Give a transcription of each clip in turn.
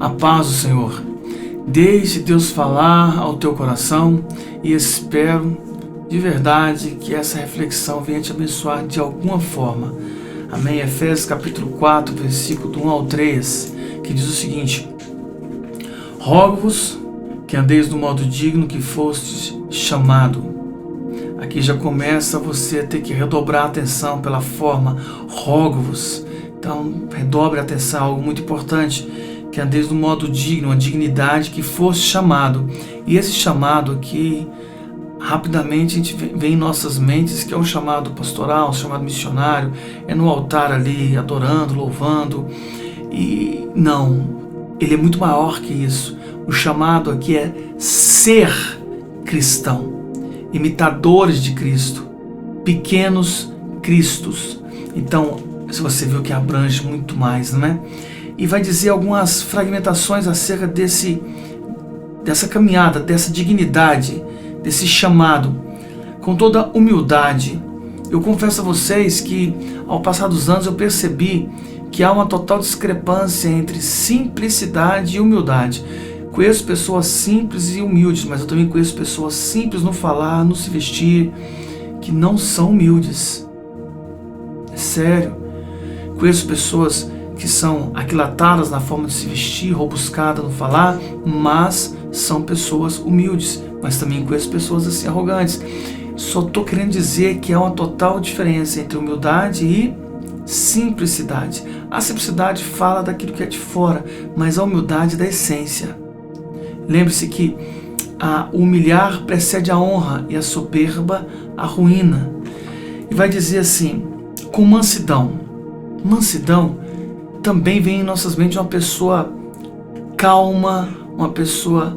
A paz do Senhor. Deixe Deus falar ao teu coração e espero de verdade que essa reflexão venha te abençoar de alguma forma. Amém? Efésios capítulo 4, versículo do 1 ao 3, que diz o seguinte: Rogo-vos que andeis no modo digno que fostes chamado. Aqui já começa você a ter que redobrar a atenção pela forma rogo-vos. Então, redobre a atenção, algo muito importante, que andeis no modo digno, a dignidade que foste chamado. E esse chamado aqui, rapidamente a gente vê em nossas mentes que é o chamado pastoral, o chamado missionário, é no altar ali, adorando, louvando. E não, ele é muito maior que isso. O chamado aqui é ser cristão, imitadores de Cristo, pequenos cristos. Então, se você viu que abrange muito mais, não é? E vai dizer algumas fragmentações acerca dessa caminhada, dessa dignidade, desse chamado, com toda humildade. Eu confesso a vocês que, ao passar dos anos, eu percebi que há uma total discrepância entre simplicidade e humildade. Conheço pessoas simples e humildes, mas eu também conheço pessoas simples no falar, no se vestir, que não são humildes. É sério. Conheço pessoas que são aquilatadas na forma de se vestir, robuscadas no falar, mas são pessoas humildes. Mas também conheço pessoas assim arrogantes. Só estou querendo dizer que há uma total diferença entre humildade e simplicidade. A simplicidade fala daquilo que é de fora, mas a humildade é da essência. Lembre-se que o humilhar precede a honra e a soberba a ruína. E vai dizer assim, com mansidão. Mansidão também vem em nossas mentes uma pessoa calma, uma pessoa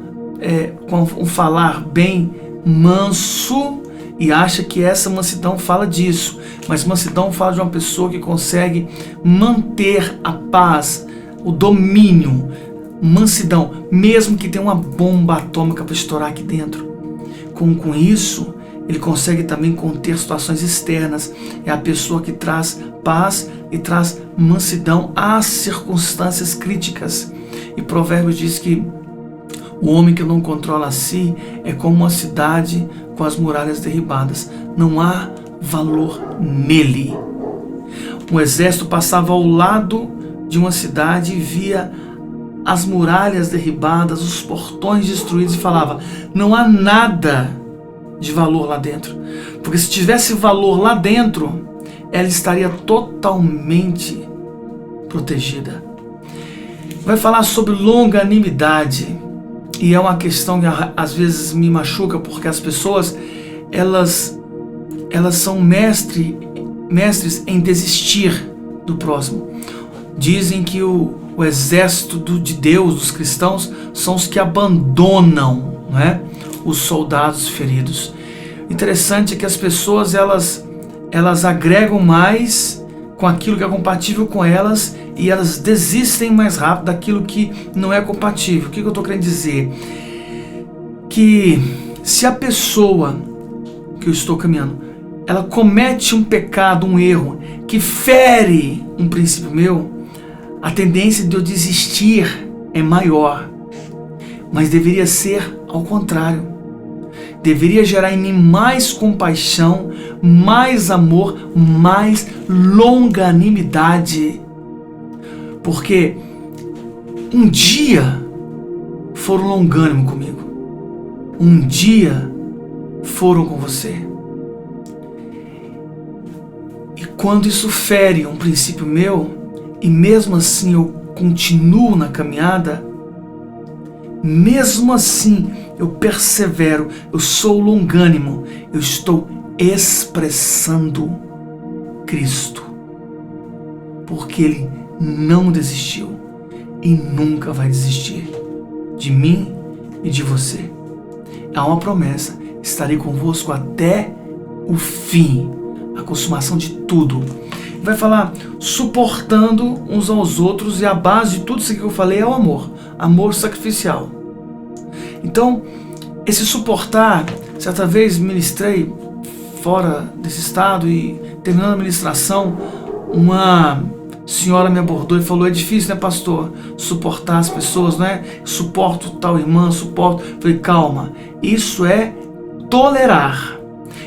com um falar bem manso, e acha que essa mansidão fala disso. Mas mansidão fala de uma pessoa que consegue manter a paz, o domínio. Mansidão, mesmo que tenha uma bomba atômica para estourar aqui dentro. Com isso, ele consegue também conter situações externas. É a pessoa que traz paz e traz mansidão às circunstâncias críticas. E Provérbios diz que o homem que não controla a si é como uma cidade com as muralhas derribadas. Não há valor nele. Um exército passava ao lado de uma cidade e via as muralhas derribadas, os portões destruídos e falava: não há nada de valor lá dentro. Porque se tivesse valor lá dentro, ela estaria totalmente protegida. Vai falar sobre longanimidade. E é uma questão que às vezes me machuca, porque as pessoas elas são mestres em desistir do próximo. Dizem que o exército de Deus, dos cristãos, são os que abandonam, não é? Os soldados feridos. Interessante é que as pessoas elas agregam mais com aquilo que é compatível com elas e elas desistem mais rápido daquilo que não é compatível. O que eu estou querendo dizer? Que se a pessoa que eu estou caminhando, ela comete um pecado, um erro, que fere um princípio meu, a tendência de eu desistir é maior. Mas deveria ser ao contrário. Deveria gerar em mim mais compaixão, mais amor, mais longanimidade. Porque um dia foram longânimos comigo. Um dia foram com você. E quando isso fere um princípio meu, e mesmo assim eu continuo na caminhada, mesmo assim eu persevero, eu sou longânimo, eu estou expressando Cristo. Porque Ele não desistiu e nunca vai desistir de mim e de você. Há uma promessa: estarei convosco até o fim, a consumação de tudo. Vai falar suportando uns aos outros, e a base de tudo isso que eu falei é o amor. Amor sacrificial. Então, esse suportar, certa vez ministrei fora desse estado e terminando a ministração, uma senhora me abordou e falou, é difícil, né, pastor? Suportar as pessoas, não é? Suporto tal irmã, suporto. Falei, calma, isso é tolerar.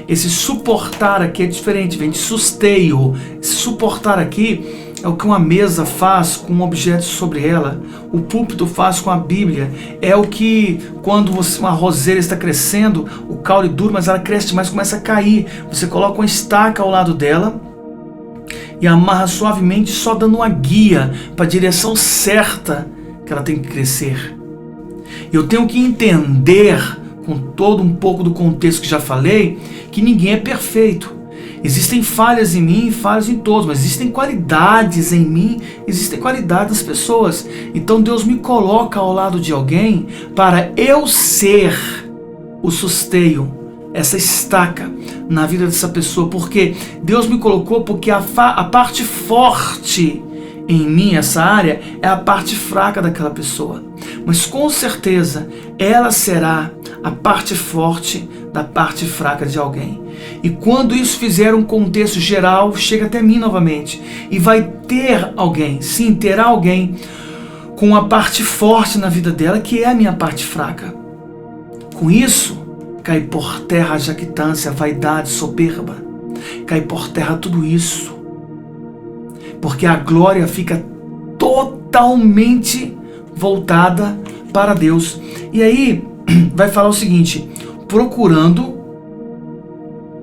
Esse suportar aqui é diferente, vem de susteio. Esse suportar aqui é o que uma mesa faz com um objeto sobre ela. O púlpito faz com a Bíblia. É o que, quando uma roseira está crescendo, o caule duro, mas ela cresce demais, começa a cair. Você coloca uma estaca ao lado dela e amarra suavemente, só dando uma guia para a direção certa que ela tem que crescer. Eu tenho que entender, com todo um pouco do contexto que já falei, que ninguém é perfeito. Existem falhas em mim, falhas em todos, mas existem qualidades em mim, existem qualidades nas pessoas. Então Deus me coloca ao lado de alguém para eu ser o susteio, essa estaca na vida dessa pessoa, porque Deus me colocou porque a parte forte em mim, essa área, é a parte fraca daquela pessoa. Mas com certeza ela será a parte forte da parte fraca de alguém. E quando isso fizer um contexto geral, chega até mim novamente. E vai ter alguém, sim, terá alguém com a parte forte na vida dela, que é a minha parte fraca. Com isso, cai por terra a jactância, a vaidade, soberba. Cai por terra tudo isso. Porque a glória fica totalmente voltada para Deus. E aí, vai falar o seguinte, procurando,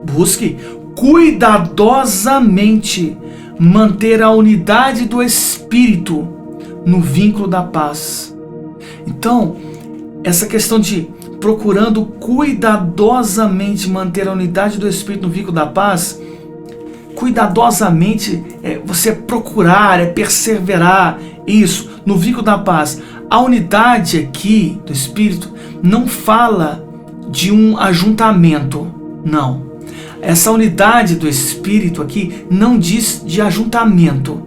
busque cuidadosamente manter a unidade do Espírito no vínculo da paz. Então, essa questão de procurando cuidadosamente manter a unidade do Espírito no vínculo da paz, cuidadosamente é você procurar, é perseverar, isso, no vínculo da paz. A unidade aqui do Espírito não fala de um ajuntamento, não. Essa unidade do Espírito aqui não diz de ajuntamento,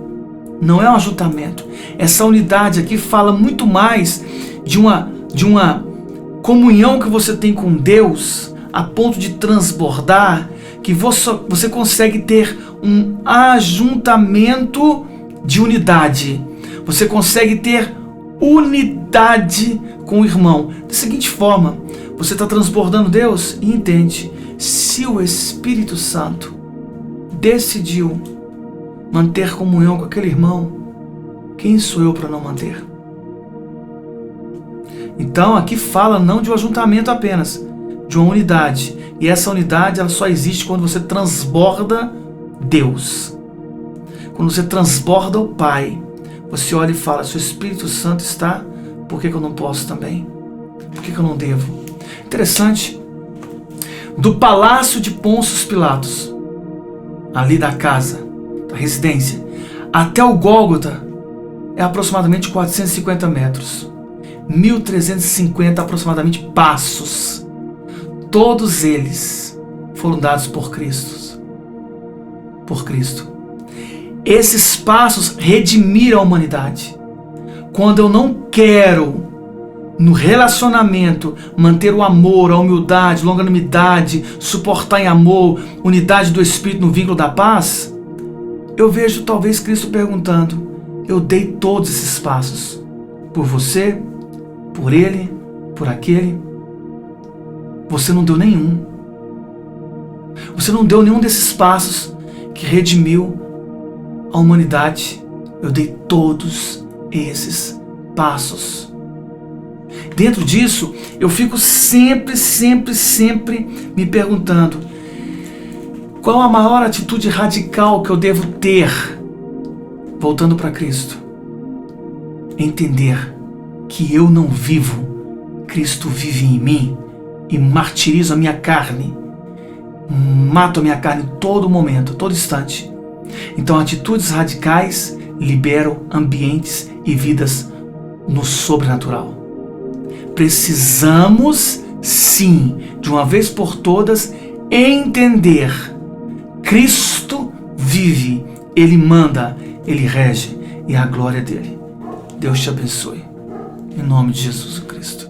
não é um ajuntamento. Essa unidade aqui fala muito mais de uma comunhão que você tem com Deus, a ponto de transbordar, que você consegue ter um ajuntamento de unidade. Você consegue ter unidade com o irmão. Da seguinte forma, você está transbordando Deus e entende, se o Espírito Santo decidiu manter comunhão com aquele irmão, quem sou eu para não manter? Então aqui fala não de um ajuntamento apenas, de uma unidade. E essa unidade ela só existe quando você transborda Deus. Quando você transborda o Pai. Você olha e fala, se o Espírito Santo está, por que eu não posso também? Por que eu não devo? Interessante. Do palácio de Pôncio Pilatos, ali da casa, da residência, até o Gólgota, é aproximadamente 450 metros. 1.350 aproximadamente passos. Todos eles foram dados por Cristo. Por Cristo. Esses passos redimiram a humanidade. Quando eu não quero, no relacionamento, manter o amor, a humildade, longanimidade, suportar em amor, unidade do Espírito no vínculo da paz, eu vejo talvez Cristo perguntando, eu dei todos esses passos, por você, por ele, por aquele, você não deu nenhum. Você não deu nenhum desses passos que redimiu a humanidade. Eu dei todos esses passos. Dentro disso, eu fico sempre me perguntando, qual a maior atitude radical que eu devo ter, voltando para Cristo? Entender que eu não vivo, Cristo vive em mim, e martirizo a minha carne, mato a minha carne todo momento, todo instante. Então atitudes radicais liberam ambientes e vidas no sobrenatural. Precisamos sim, de uma vez por todas, entender, Cristo vive, Ele manda, Ele rege, e a glória dele. Deus te abençoe. Em nome de Jesus Cristo.